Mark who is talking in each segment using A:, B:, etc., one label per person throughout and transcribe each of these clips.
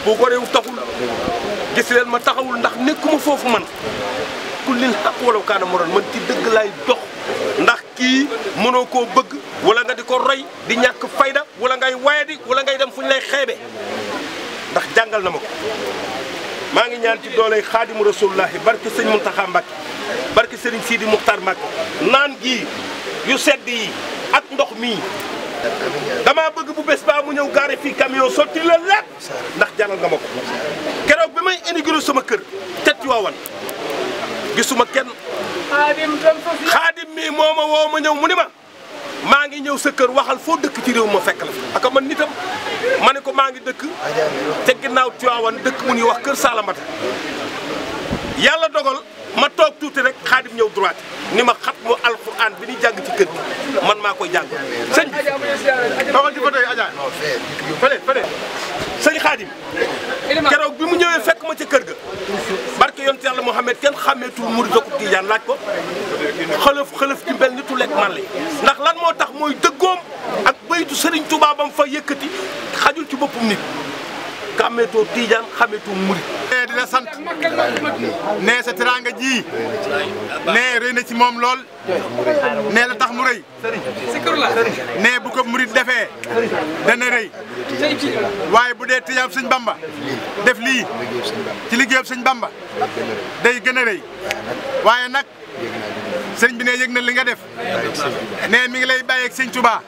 A: boo ko réew taxul gis leen ma taxawul ndax nekkuma foofu man ku lin xaq wala kaana moroon man ci dëgg laay dox ndax kii mënoo koo bëgg wala nga di ko roy di ñàkk fayda wala ngay wayadi wala ngay dem fu ñu lay xeebe ndax jàngal na ma ko maa ngi ñaan ci dooley xaadimu rasulullahi barke sëñ Muntaxa Mbàkke barke sëriñ Sidi Muxtaar Mbàkke naan gii yu sedd yi ak ndox mii dama bëgg bu bés baa mu ñëw gaare fii camion sotti la lépp ndax jàngal nga ma ko keroog bi may inauguré sama kër te Tiwaawan gisuma kenn xaadim mii moo ma woo ma ñëw mu ni ma maa ngi ñëw sa kër waxal foo dëkk ci réew ma fekk la fi aka man nitam ma ne ko maa ngi dëkk te ginnaaw Tiwaawan dëkk mu ñuy wax kër Salamata yàlla dogal ma toog tuuti rek xaadim ñëw droite ni ma xat mu alquran bi ni jàng ci kër gi man maa koy jàng sëñ bi toogal ci côté Adja fële sëñ xaadim keroog bi mu ñëwee fekk ma ca kër ga barke yonent yàlla Muhammad kenn xàmmeetul murid ak tijaan laaj ko xëlëf ci mbel nitu lekk man la ndax lan moo tax mooy dëggoom ak baytu Serigne Touba bam fa yëkkati xajul ci boppum nit xàmmeetoo tijaan xàmmeetoo murid
B: di la sant nee sa teraanga ji nee rëy na ci moom lool nee la tax mu rëy nee bu ko murid defee dana rëy waaye bu dee tijaab sëñ Bamba def lii ci liggéeyam sëñ Bamba day gën a rëy waaye nag sëñ bi ne yëg na li nga def nee mi ngi lay bàyyeeg sëñ Touba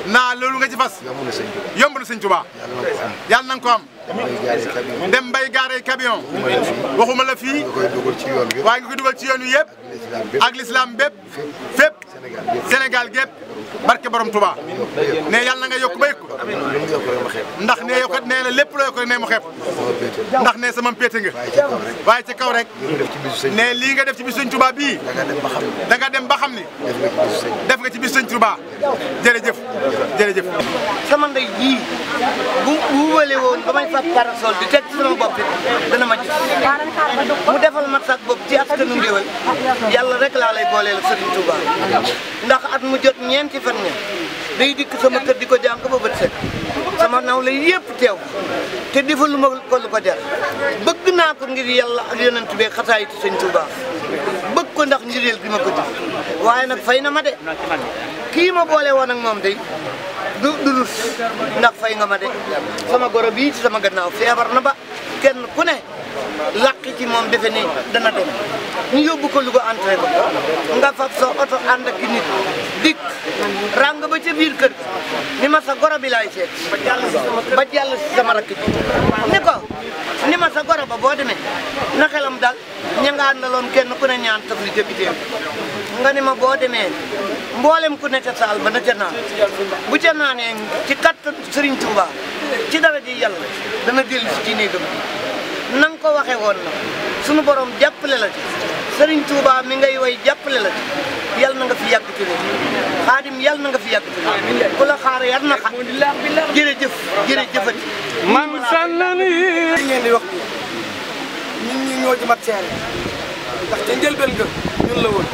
B: naa loolu nga ci fas yomb na sëñ Touba yàlla na nga ko am dem bay gaare camion waxuma la fii waaye nga koy dugal ci yoon wi yëpp ak l'islam bépp fépp Sénégal gépp barke borom Touba ne yàlla na nga yokk ba yëg ko ndax ne yokkat nee la lépp loo yokk ne mu xeeb ndax ne sama péete nga waaye ca kaw rek ne lii nga def ci bis sëñ Touba bii da nga dem ba xam ni def nga ci bis sëñ Touba jërëjëf jërëjëf.
C: sama ndey jii bu wële woon ba may fab parasol di teg ci sama bopp it dana ma gis mu defal ma sax bopp ci askanu Ngéwél yàlla rek laa lay booleel ak Serigne Touba ndax at mu jot ñeenti fan ña day dikk sama kër di ko jàng ba bët set sama naw la yëpp teew te defaluma ko lu ko jar bëgg naa ko ngir yàlla ak yonent bi xasaayiti Sëñ Touba bëgg ko ndax njëriñ gi ma ko def waaye nag fay na ma de kii ma boole woon ak moom day du rus ndax fay nga ma de sama goro bii ci sama gannaaw feebar na ba kenn ku ne làqi ci moom defe ni dana dem ñu yóbbu ko Louga entraîné nga fab sa oto ànd ak nit dikk ràng ba ca biir kër ni ma sa goro bi laay seet ba jàll si sama rakk ji ni ma sa goro ba boo demee na xelam dal ña nga àndaloon kenn ku ne ñaan taf li jëbiteem nga ni ma boo demee mboolem ku ne ca saal ba na ca naan bu ca naanee ci kattan Serigne Touba ci dara ji yàlla dana dellu si ci néegam na nga ko waxee woon na sunu borom jàppale la ci Serigne Touba mi ngay way jàppale la ci yàlla na nga fi yàgg ci réew Xaadim yàlla na nga fi yàgg ci réew ku la xaar yàlla na xa jërëjëf jërëjëfati
D: man sànnani
C: li ngeen di wax ñun ñi ñoo ci mat seere ndax ca njëlbeen ga ñun la woon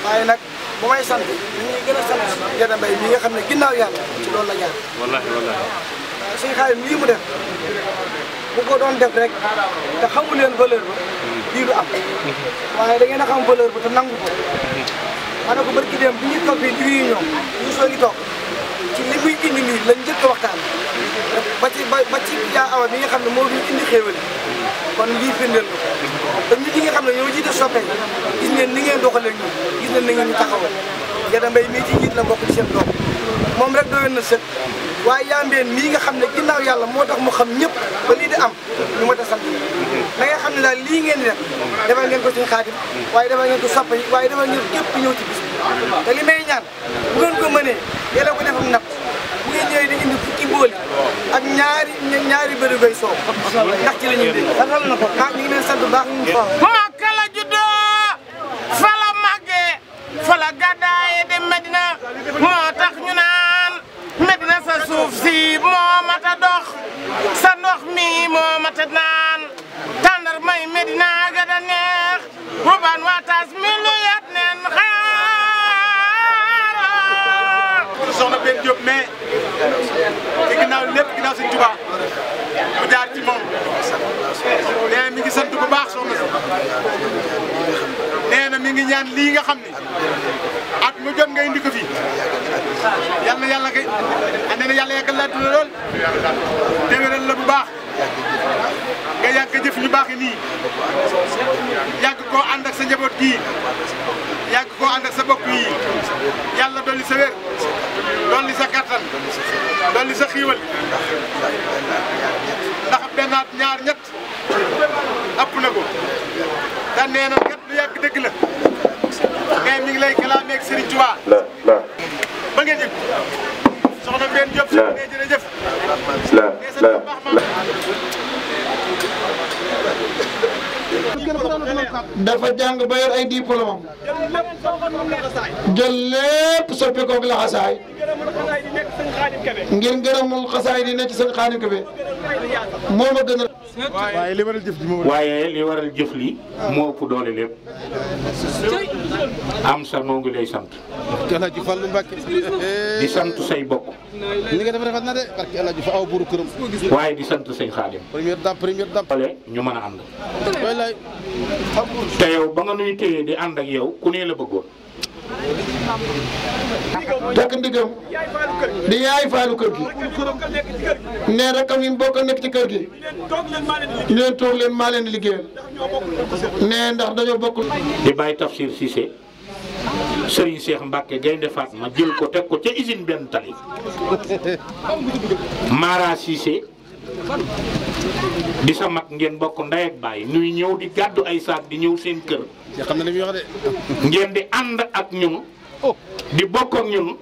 C: waaye nag bu may sant ñi ñuy gën a sant Gédé Mbaye mi nga xam ne ginnaaw yàlla ci loolu la jaar
D: wallahi
C: suñu Xaadim lii mu def bu ko doon def rek te xamu leen valeur ba lii du am waaye da ngeen a xam valeur ba te nangu ko ma ne ko barki dem bi ñuy toog fii di réunion ñu soo ngi toog ci li muy indi nii lañ njëkk a waxtaan ba ci yaa awa bi nga xam ne moo ñu indi xéewal kon lii firndeel ko te ñun ñi nga xam ne ñoo jiite soppe gis ngeen ni ngeen doxalee ñun gis ngeen ni ngeen ñu taxawal Gédé Mbaye mii ci jiit la bokk ci seen doom moom rek doyoon na sëkk waaye Yambeen mii nga xam ne ginnaaw yàlla moo tax mu xam ñëpp ba lii di am ñu mën a sant da nga xam ne daal lii ngeen di def defal ngeen ko suñu Xaadim waaye defal ngeen ko soppe yi waaye defal ngeen képp ñëw ci bis te li may ñaan bu ngeen ko mënee yàlla ko defam napp bu ngeen ñëwee di indi fukki booli ak ñaari bërigoy soow ndax ci la ñuy dégg saxal na ko ah ñu ngi leen sant bu baax ñu ngi faaw
D: Makka la juddoo fa la màggee fa la gàddaaye dem Medina moo tax ñu naan Medina sa suuf si moo mat a dox sa ndox mi moo mat a naan tàndar may Medina ga da neex rubaan waataas mi lu yat neen
B: soxna Ben Diop mais ci ginnaaw lépp ginnaaw Sëñ Touba mu jaar ci moom nee mi ngi sant bu baax soxna si nee na mi ngi ñaan lii nga xam ni at mu jot nga indi ko fi yal na yàlla kay nee na yàlla yàggal laa dund lool déwénal la bu baax nga yàgg jëf ñu baax nii yàgg koo ànd ak sa njaboot gii yàgg koo ànd ak sa bokk yi yàlla dolli sa wér dolli sa kattan dolli sa xiiwal ndax benn at ñaar ñett ëpp na ko te nee na kat lu yàgg dëgg la mais mi ngi lay kalaamee ak Serigne Touba ba ngeen yëg soxna Mbène Diop soxna Mbène jërëjëf
E: dafa jàng ba yor ay diplôme jël lépp soppi koog laxasaay ngir ngërëmul xasaay di nekk ci sëñ Xaadim Kebe moo ma gën a.
B: waaye li waral jëf ji moom.
F: waaye li waral jëf li moo ëpp doole lépp am sa noo ngi lay sant.
G: El Hadj Fallou Mbacke.
F: di sant say bokk.
G: li nga def rafet na de parce que El Hadj fa aw buuru këram.
F: waaye di sant sëñ Xaadim.
G: première dame.
F: wala ñu mën a ànd.
G: wallaay.
F: te yow ba nga nuy téye di ànd ak yow ku ne la bëggoon.
E: takk ndigam di yaay faalu kër gi ne rakam yi bokk nekk ci kër gi ñu leen toog leen maa leen di liggéeyal ne ndax dañoo bokk.
F: di bàyyi Tafsir Cissé Serigne Cheikh Mbacke Gaynde Fatma jël ko teg ko ca usine benn tali Mara Cissé di sa mag ngeen bokk ndey ak baay nuy ñëw di gàddu ay saak di ñëw seen kër.
G: xam na li muy wax de.
F: ngeen di ànd ak ñun di bokk ak ñun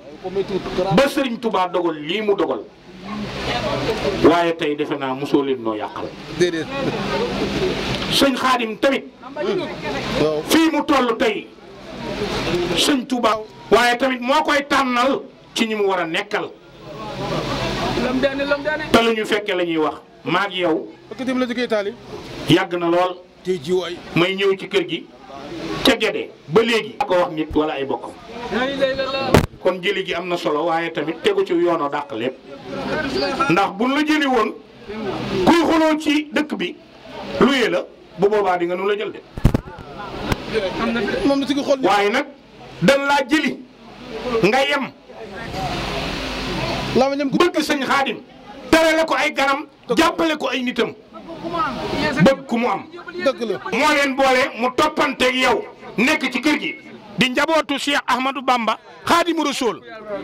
F: ba Serigne Touba dogal lii mu dogal waaye tey defe naa mosoo leen noo yàqal.
G: déedéet.
F: sëñ Xaadim tamit fii mu toll tey sëñ Touba waaye tamit moo koy tànnal ci ñi mu war a nekkal te lu ñu fekke la ñuy wax maag yow yàgg na lool
G: tey jiwaay
F: may ñëw ci kër gi ca Gede ba léegi ko wax nit wala ay bokkam kon jëli gi am na solo waaye tamit tegu ci yoonoo dàq lépp ndax buñ la jëli woon kuy xuloo ci dëkk bi luyee la bu boobaa di nga nu la jël de
G: moom la ci xool
F: waaye nag dañ laa jëli nga yem bëgg sëñ Xaadim terale ko ay ganam jàppale ko ay nitam bëgg ku mu am
G: dëgg la
F: moo leen boole mu toppanteeg yow nekk ci kër gi di njabootu Cheikh Ahmadou Bamba Xaadimu Rasuul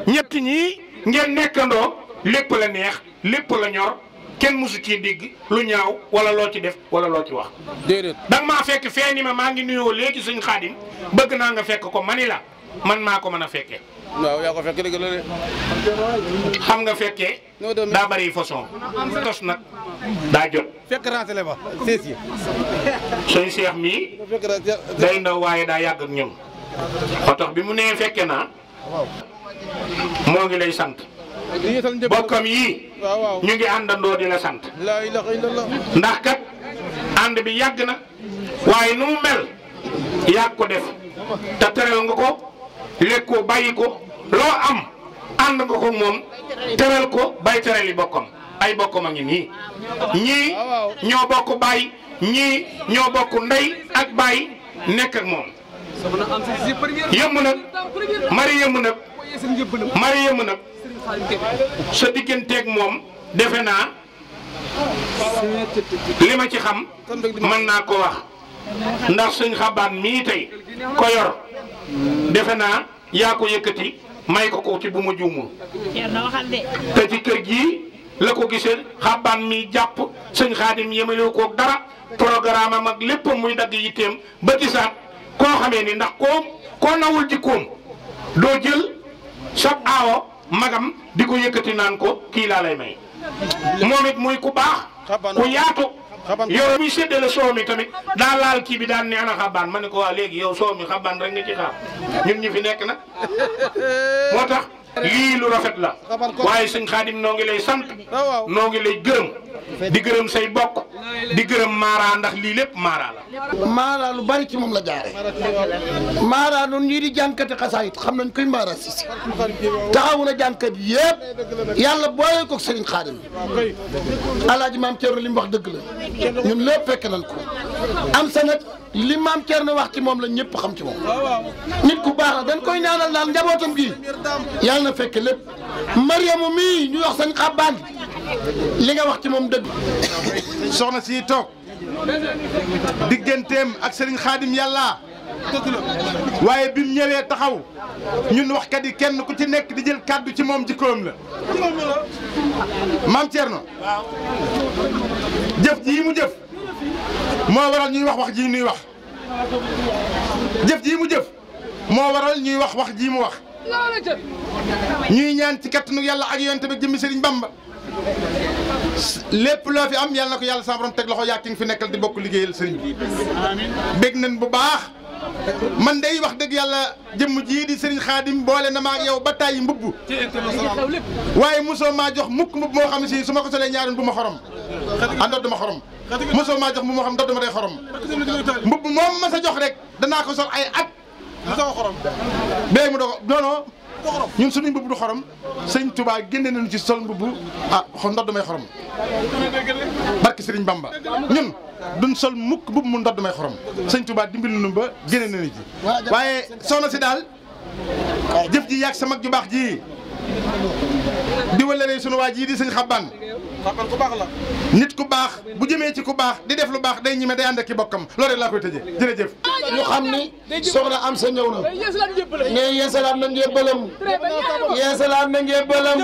F: ñett ñii ngeen nekkandoo lépp la neex lépp la ñor kenn musu ci dégg lu ñaaw wala loo ci def wala loo ci wax.
G: déedéet
F: danga maa fekk fee ni ma maa ngi nuyoo léegi sëñ Xaadim bëgg naa nga fekk ko mani la man maa ko mën a fekkee.
G: waaw yaa ko fekk dëgg la de.
F: xam nga fekkee daa bari façon tos nag daa jot.
G: fekk raatale ba sees yi.
F: sëñ Cheikh mii day ndaw waaye daa yàgg ak ñun moo tax bi mu nee fekke naa moo ngi lay sant bokkam yii ñu ngi àndandoo di la sant
G: laa ilaaha illallah
F: ndax kat ànd bi yàgg na waaye nu mu mel yàgg ko def te teral nga ko lekk ko bàyyi ko loo am ànd nga ko moom teral ko bay teral yi bokkam ay bokkam a ngi nii ñii ñoo bokk baay ñii ñoo bokk ndey ak baay nekk ak moom yëmm nag mari yëmm nag sa digganteeg moom defe naa li ma ci xam mën naa ko wax ndax sëñ Xabaan mii tey ko yor defe naa yaa ko yëkkati may ko ci bu ma juumul te ci kër gii la ko gisee Xabaan mii jàpp sëñ Xaadim yemalewu ko dara programme am ak lépp muy dagg yitteem ba gisaat koo xamee ni ndax koo nawul jikkoom doo jël sab aawo magam di ko yëkkati naan ko kii laa lay may moom it muy ku baax ku yaatu yow muy séddale soow mi tamit daa laal kii bi daan ne ana Xabaan ma ne ko waa léegi yow soow mi Xabaan rek nga ci xaar ñun ñu fi nekk nag moo tax lii lu rafet la waaye sëñ Xaadim noo ngi lay sant noo ngi lay gërëm di gërëm say bokk di gërëm Mara ndax lii lépp Mara la.
E: Mara lu bari ci moom la jaare Mara noonu ñii di jànkati xasaayit xam nañ koy Mara Cissé taxawu na jànkat yëpp yàlla boole ko Serigne Khadim alaaji maam Thierno li mu wax dëgg la ñun lépp fekk nañ ko am sa nag li maam Thierno wax ci moom la ñëpp xam ci moom nit ku baax la dañ koy ñaanal daal njabootam gi yàlla na fekk lépp Mariamu mii ñu wax sañ xabbaan li nga wax ci moom dëgg
B: soxna si toog digganteem ak Serigne Khadim yàlla waaye bi mu ñëwee taxaw ñun waxkat yi kenn ku ci nekk di jël kàddu ci moom jikkoom la maam Thierno jëf ji mu jëf moo waral ñuy wax ji ñuy wax jëf ji mu jëf moo waral ñuy wax ji mu wax ñuy ñaan ci kattanu yàlla ak yonent bi jëmmi Serigne Bamba lépp loo fi am yàlla na ko yàlla sa borom teg loxo yaa ki nga fi nekkal di bokk liggéeyal Serigne bi bég nañ bu baax man day wax dëgg yàlla jëmm jii di Serigne Khadim boole na ma ak yow ba tàyyi mbubb waaye mosoo maa jox mukk mbubb moo xam ne si su ma ko solee ñaaroon bu ma xorom ndodd ma xorom mosoo maa jox mbubb moo xam ndodd ma day xorom mbubb moom ma sa jox rek danaa ko sol ay at béy mu dogo non ñun suñuy mbubb du xorom sëñ Touba génne nañu ci sol mbubb ndodd may xorom barki Serigne Bamba ñun duñ sol mukk mbubb mu ndodd may xorom sëñ Touba dimbali nañu ba génne nañu ci waaye soxna si daal jëf ji yàgg sa mag ju baax ji di wala sunu waa ji di sëñ xabbaan
G: ku baax la
B: nit ku baax bu jëmee ci ku baax di def lu baax day ñime day ànd ak ki bokkam loolu rek laa koy tëjee jërëjëf
E: ñu xam ni soxna am sa ñëw na ne yeesalaat na njébbalam yeesalaat na njébbalam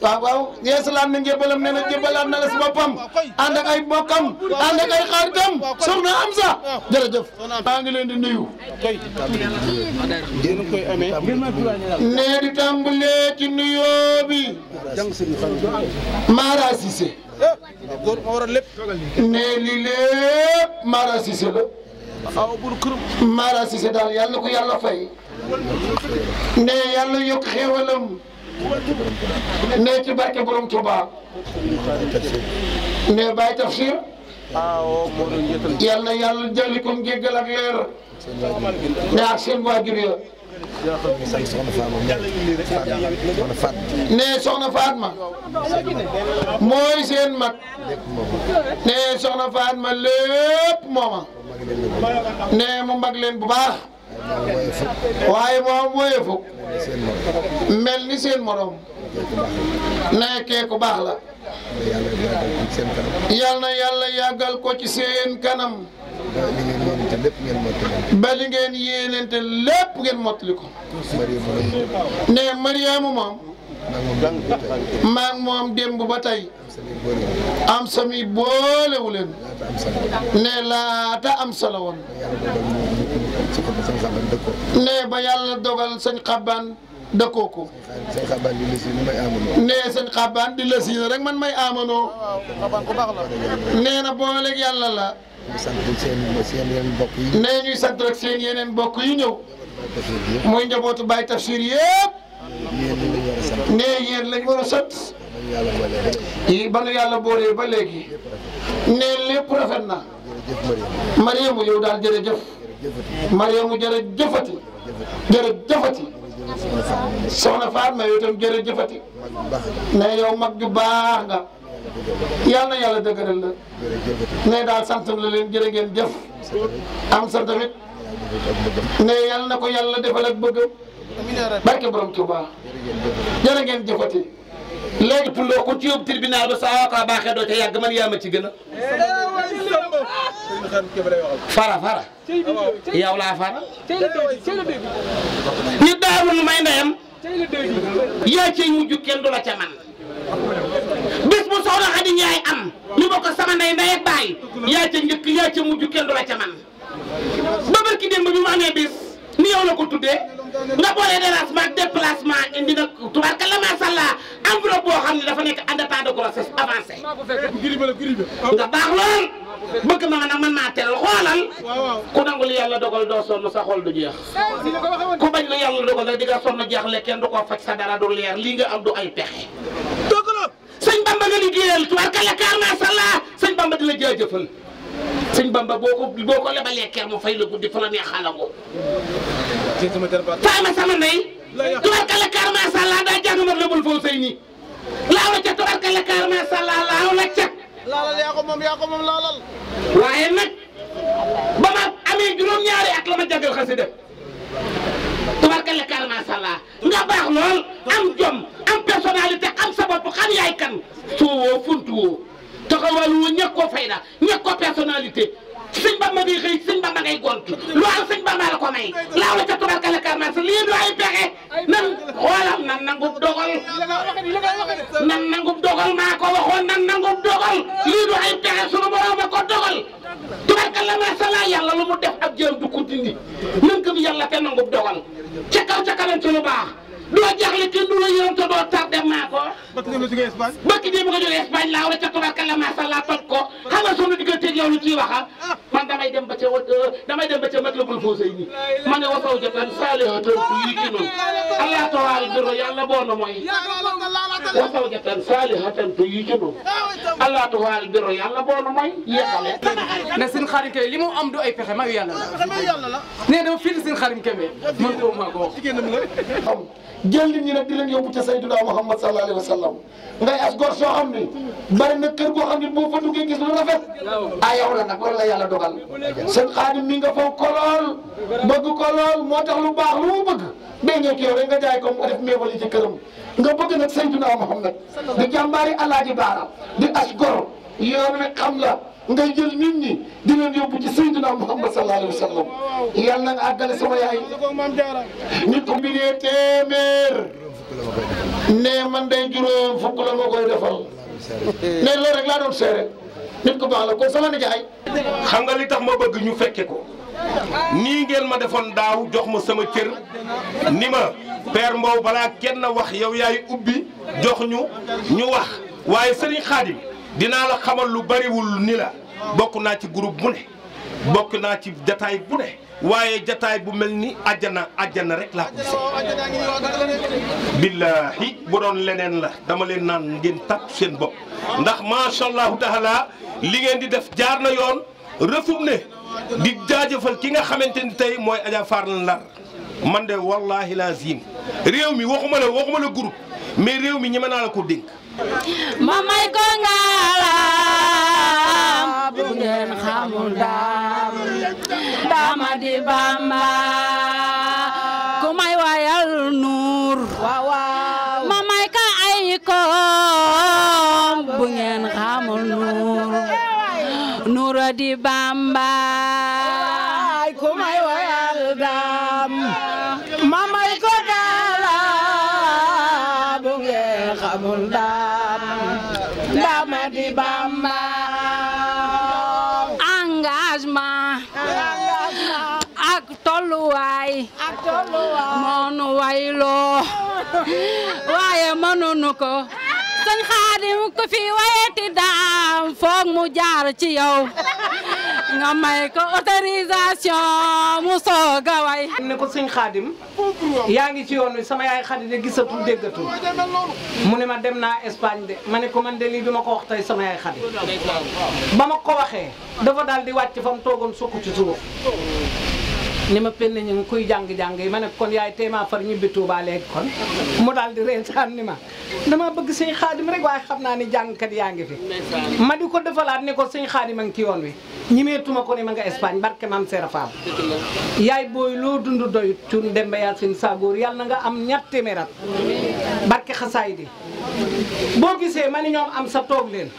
E: waaw yeesalaat na njébbalam nee na jébbalaat na la si boppam ànd ak ay bokkam ànd ak ay xaritam soxna am sa jërëjëf maa ngi leen di nuyu nee di tàmbalee ci nuyoo bi Mara Cissé ne lii lépp Mara Cissé la Mara Cissé daal yàlla na ko yàlla fay ne yàlla yokk xéewalam ne ci barke borom Touba ne Baye Tafsir yàlla na yàlla jëli ko njéggal ak leer ne ak seen waajur ya ne soxna Fatma mooy seen mag ne soxna Fatma lépp mooma ne mu mag leen bu baax waaye moom mooy fukk mel ni seen morom ne kee ku baax la yal na yàlla yàggal ko ci seen kanam ba li ngeen yéenente lépp ngeen mottali ko ne Mariama moom maa ngi moom démb ba tey am sami boolewu leen ne laata am solo woon ne ba yàlla dogal sëñ xabbaan dëkkoo ko ne sëñ xabbaan di la siin rek man may amanoo nee na booleeg yàlla la nee ñuy sant rek seen yeneen bokk yi ñëw muy njabootu Baye Tafsir yëpp nee yéen lañ war a sant yi ba nu yàlla boolee ba léegi nee lépp rafet na Mariamu yow daal jërëjëf Mariamu jërëjëfati jërëjëfati soxna Fatma yow itam jërëjëfati ne yow mag ju baax nga yal na yàlla dëgëral la ne daal sant la leen jërë ngeen jëf am sa tamit ne yal na ko yàlla defal ak bëggam barke borom Touba jërë ngeen jëfati léegi pulloo ko ci yóbbu tribunal ba saa ka baaxee doo ca yàgg man yaa ma ci gën a fara yow laa fara ñu daawul may ndeyam yaa cay mujj kenn du la ca man bis bu soxna Xadi Njaay am ñu bokk sama ndey ak baay yaa ca njëkk yaa ca mujj kenn du la ca man ba barki démb bi mu amee bis ni yow la ko tuddee nga boole dérangement déplacement indi nag tubaarkalla macha allah enveloppe boo xam ne dafa nekk en état de grossesse avancée nga baax lool bëgg ma nga nag man maa teral xoolal ku nangu li yàlla dogal doo sonn sa xol du jeex ku bañ la yàlla dogal rek di nga sonn jeex le kenn du ko faj sa dara du leer lii nga am du ay pexe
F: sëñ Bamba nga liggéeyal tubaarkalla kaar macha allah sëñ Bamba di la jaajëfal sëñ Bamba boo ko lebalee ker mu fay la guddi fa la neexalango faama sama ndey tubaarkalla kaar macha allah daa jàng ma lebul foofu sëy nii laaw la ca tubaarkalla kaar macha allah laaw la ca
G: laalal yaa ko moom laalal
F: waaye nag ba ma amee juróom-ñaari at la ma jàngal xasida tubaarkalla kaar macha allah nga baax lool am jom am personnalité am sa bopp xam yaay kan suwoo funtu woo taxawalu woo ñàkk koo fayda ñàkk koo personnalité sëñ Bamba ngay xëy sëñ Bamba ngay gont lu am sëñ Bamba la ko may laaw la ca tubaarkalla kaar macha lii du ay pexe nan xoolal nan nangub dogal nan nangub dogal maa ko waxoon nan nangub dogal lii du ay pexe sunu borom a ko dogal tubaarkalla macha allah yàlla lu mu def ab jëm du ko dindi nan gëm yàlla te nangub dogal ca kaw ca kanam ci lu baax doo jaxle kenn du la yërëm te doo tardé maa ko bëkk dee bu nga jógee Espagne laaw la ca tubaarkalla macha allah toj ko xam nga sunu digganteeg yow lu ciy waxa man damay dem ba ca Matlabul Fawzayni ma ne wasaw jatan salihatan yi ki nun allah tawaari biro yàlla boo na mooy wasaw jatan salihatan yi ki nun allah tawaari biro yàlla boo na mooy yeggale
H: ne seen xarim kebe li mu am du ay pexe mayu yàlla la nee dama fii seen xarim kebe man ko maa ko wax
E: jël nit ñi nag di leen yóbbu ca Sayyiduna Muhammad sallallahu alayhi wa sallam ngay as gor soo xam ni bari na kër goo xam ni boo fa duggee gis lu rafet yow la nag loolu la yàlla dogal seen Xaadim mi nga foog ko lool bëgg ko lool moo tax lu baax lu mu bëgg bee ngeen kii rek nga jaay ko mu def méebali ci këram nga bëgg nag Sayyiduna Muhammad di jàmbaari Alaaji Baara di as gor yoon wi xam la ngay jël nit ñi di leen yóbbu ci Sayyiduna Muhammad sallallahu alayhi wa sallam yàlla na nga àggale sama yaay nit ko mbiree téeméer ne man day juróom fukk la ma koy defal ne loolu rek laa doon seere nit ko baax la kon sama nijaay
A: xam nga li tax ma bëgg ñu fekke ko nii ngeen ma defoon daaw jox ma sama cër ni ma Père Mbow balaa kenn wax yow yaay ubbi jox ñu wax waaye Serigne Khadim dinaa la xamal lu bariwul ni la bokk naa ci groupe bu ne bokk naa ci jataay bu ne waaye jataay bu mel ni àjjana rek laa ko billahi bu doon leneen la dama leen naan ngeen tàpp seen bopp ndax macha allahu taala li ngeen di def jaar na yoon rëfum ne di jaajëfal ki nga xamante ni tey mooy Adja Fall Ndar man de wallahi lazim réew mi waxuma la groupe mais réew mi ñeme naa la ko dénk
I: ma may ko ngalam bu ngeen xamul dama di Bamba ku may wayal nuur ma may ka ay koom bu ngeen xamul nuur di Bamba ku may wayal dam ma may ko ngalam bu ngeen xamul dama di Bamba engagement ak tolluwaay moonu wayloo waaye mënuñu ko sëñ Xaadim ko fi wayeti daam foog mu jaar ci yow nga may ko autorisation mu soog a way
H: ne ko sëñ Xaadim yaa ngi ci yoon wi sama yaay Xadi de gisatul déggatul mu ne ma dem naa Espagne de ma ne ko man de lii duma ko wax tey sama yaay Xadi ba ma ko waxee dafa daal di wàcc fa mu toogoon sukk ci suuf ni ma penn ñu ngi kuy jàng-jàng yi ma ne kon yaay téemaa far ñibbi Tuuba léegi kon mu daal di reetaan ni ma dama bëgg sëñ Xaadim rek waaye xam naa ni jàngkat yaa ngi fi ma di ko defalaat ni ko sëñ Xaadim a ngi ci yoon wi ñimeetuma ko ni ma nga Espagne barke maam Seera Faal yaay booy loo dund doyut cun Demba Yaasin Sagóor yàlla na nga am ñett téeméerat barke xasaay di boo gisee ma ni ñoom am sa toog leen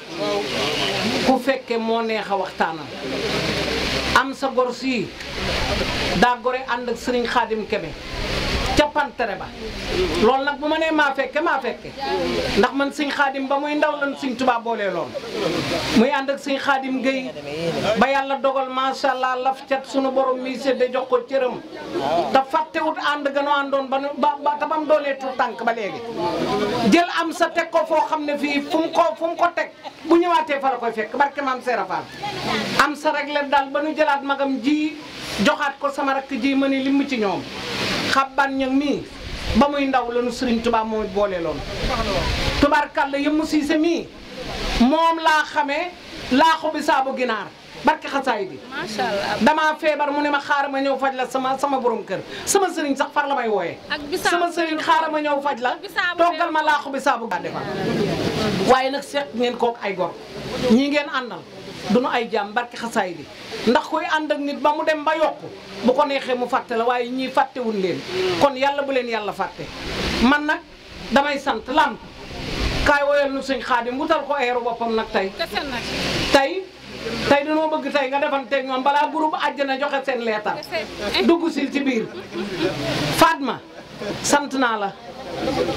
H: ku fekke moo neex a waxtaanal am sa gor sii daa gore ànd ak Serigne Khadim Kebe ca pantere ba loolu nag bu ma nee maa fekke ndax man Serigne Khadim ba muy ndaw lan Serigne Touba boolee lool muy ànd ak Serigne Khadim Gueye ba yàlla dogal macha allah laf cat sunu borom mi sédde jox ko cëram te fàttewut ànd gënoo àndoon ba te bam doolee tu tànk ba léegi jël am sa teg ko foo xam ne fii fu mu ko teg bu ñëwaatee fa la koy fekk barke maam Seera Fall am sa réglé daal ba nu jëlaat magam ji joxaat ko sama rakk ji ma ni lim ci ñoom xabban ñang nii ba muy ndaw lanu Sëriñ Tuubaa mooy boole loon tubaarkàlla yëmmu siise mii moom laa xamee laaxu bi saabu ginaar barke xasaay bi
J: macha allah
H: damaa feebar mu ne ma xaaral ma ñëw faj la sama borom kër sama sëriñ sax far la may wooyee sama sëriñ xaaral ma ñëw faj la toggal ma laaxu bi saabu gaa defal waaye nag seet ngeen kook ay gor ñii ngeen àndal duñu ay jàmm barke xasaay bi ndax koy ànd ak nit ba mu dem ba yokku bu ko neexee mu fàtte la waaye ñii fàttewul leen kon yàlla bu leen yàlla fàtte man nag damay sant lamp kaay woyal nu sëñ Xaadim wutal ko eeru boppam nag tey dañoo bëgg tey nga defanteeg ñoom balaa groupe àjjana joxe seen leetar dugg si ci biir Fatma sant naa la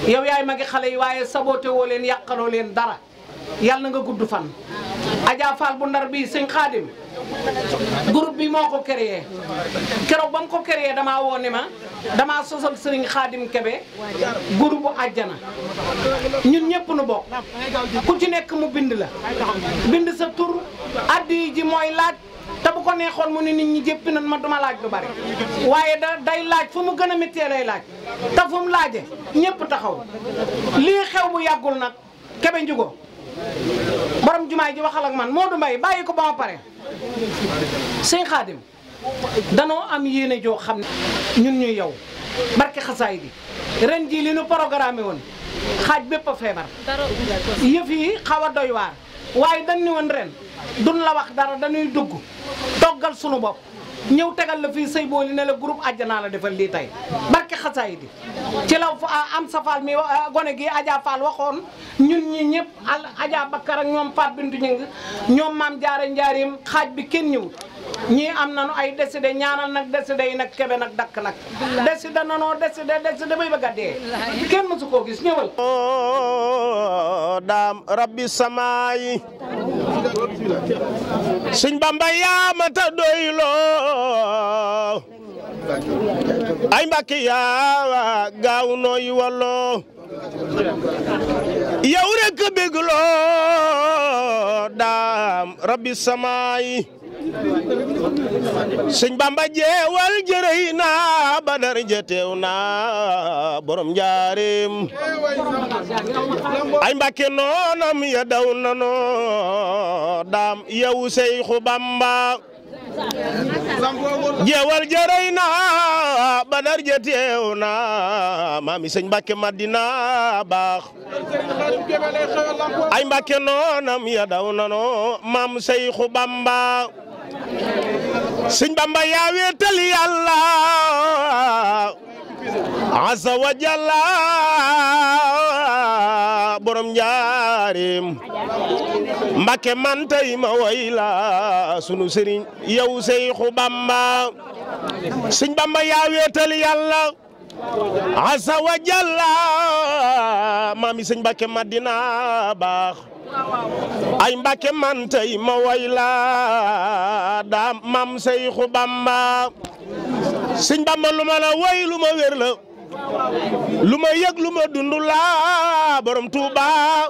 H: yow yaay magi xale yi waaye saboté woo leen yàqaloo leen dara yàlla na nga gudd fan Adja Fall bu Ndar bii sëñ Xaadim groupe bi moo ko créé keroog ba mu ko créé damaa woo ne ma damaa sosal sëriñ Xaadim Kebe groupe bu àjjana ñun ñëpp nu bokk ku ci nekk mu bind la bind sa tur addi ji mooy laaj te bu ko neexoon mu ne nit ñi jéppi nan ma duma laaj lu bari waaye day laaj fu mu gën a méttee lay laaj te fu mu laaje ñëpp taxaw lii xew bu yàggul nag Kebe Njugo borom jumaay ji waxal ak man Modou Mbaye bàyyi ko ba ma pare sëñ Xaadim danoo am yéene joo xam ne ñun ñuy yow barke xasaay bi ren jii li nu programmé woon xaaj bépp a feebar yëf yi xaw a doy waar waaye dañ ni woon ren duñ la wax dara dañuy dugg toggal sunu bopp ñëw tegal la fii sëy booli ne la groupe àjjanaa la defal lii tey barke xasaay bi ci la am safal mi gone gi Adja Fall waxoon ñun ñi ñëpp Adja Bakkar ak ñoom Faat Bintu Ñing ñoom Maam Jaara Njaarim xaaj bi kenn ñëwut ñii am nañu ay décidé ñaanal nag décidé yi nag Kebe nag dakk nag décidé nanoo décidé bay bëgg a dee kenn mësu koo gis ñëwal
K: daam rabbi samaayi Sëñ Bamba yaa ma ta doyloo ay Mbàkke yaa gaaw nooy walloo yow rek bégloo daam rabbi samaayi Sëñ Bamba jeewal jërëy na Badar jëteew na borom njaareem ay Mbàkke noonam ya daw nano daam yow Seyxu Bamba jeewal jërëy na Badar jëteew na maami Sëñ Mbàkke Madina baax ay Mbàkke noonam ya daw nano maam Seyxu Bamba Sëñ Bamba yaa wéetal Yàlla azza wa jalla borom njaareem Mbàkke man tey ma woy la sunu sëriñ yow Seyxu Bamba Sëñ Bamba yaa wéetal Yàlla azza wa jalla maami Sëñ Mbàkke Madina baax ay Mbàkke man tey ma woy la daam maam Seyxu Bamba Sëñ Bamba lu ma la woy lu ma wér la lu ma yëg lu ma dund la borom Tuuba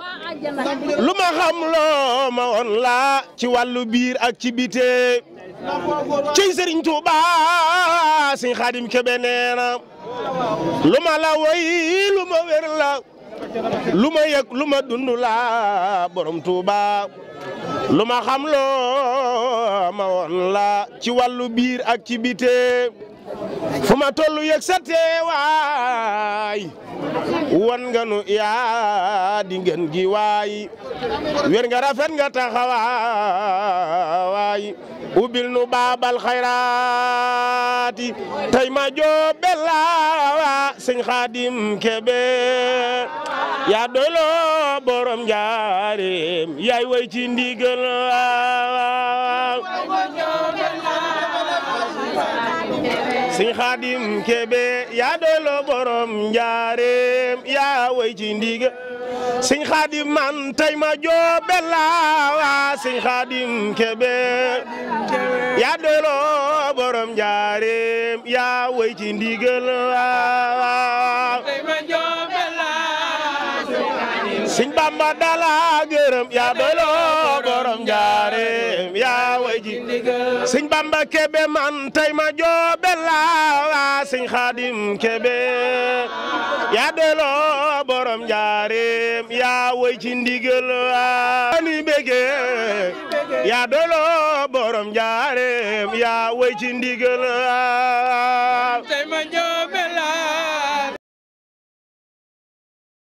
K: lu ma xam loo ma woon la ci wàllu biir ak ci bite ci Sëriñ Tuuba Sëñ Xaadim Kebe nee na lu ma la woy lu ma wér la lu ma yëg lu ma dund la borom Tuuba lu ma xam loo ma woon la ci wàllu biir ak ci bite fu ma tollu yëg sa teewaay wan nga nu yaa di ngeen gi waay wér nga rafet nga taxawaay ubbil nu baabal xayraati tey ma joobe la Sëñ Xaadim Kebe yaa doyloo borom njaareem yaay way ci ndigal Sëñ Xaadim Kebe yaa doyloo borom njaareem yaa way ci ndigal Sëñ Xaadim man tey ma joobe la Sëñ Xaadim Kebe yaa doyloo borom njaareem yaa way ci ndigal Sëñ Bamba dala gërëm yaa doyloo borom njaareem yaa way ji Sëñ Bamba Kebe man tey ma joobe la Sëñ Xaadim Kebe yaa doyloo borom njaareem yaa woy ci ndigal ni bege yaa doyloo borom njaareem yaa woy ci ndigal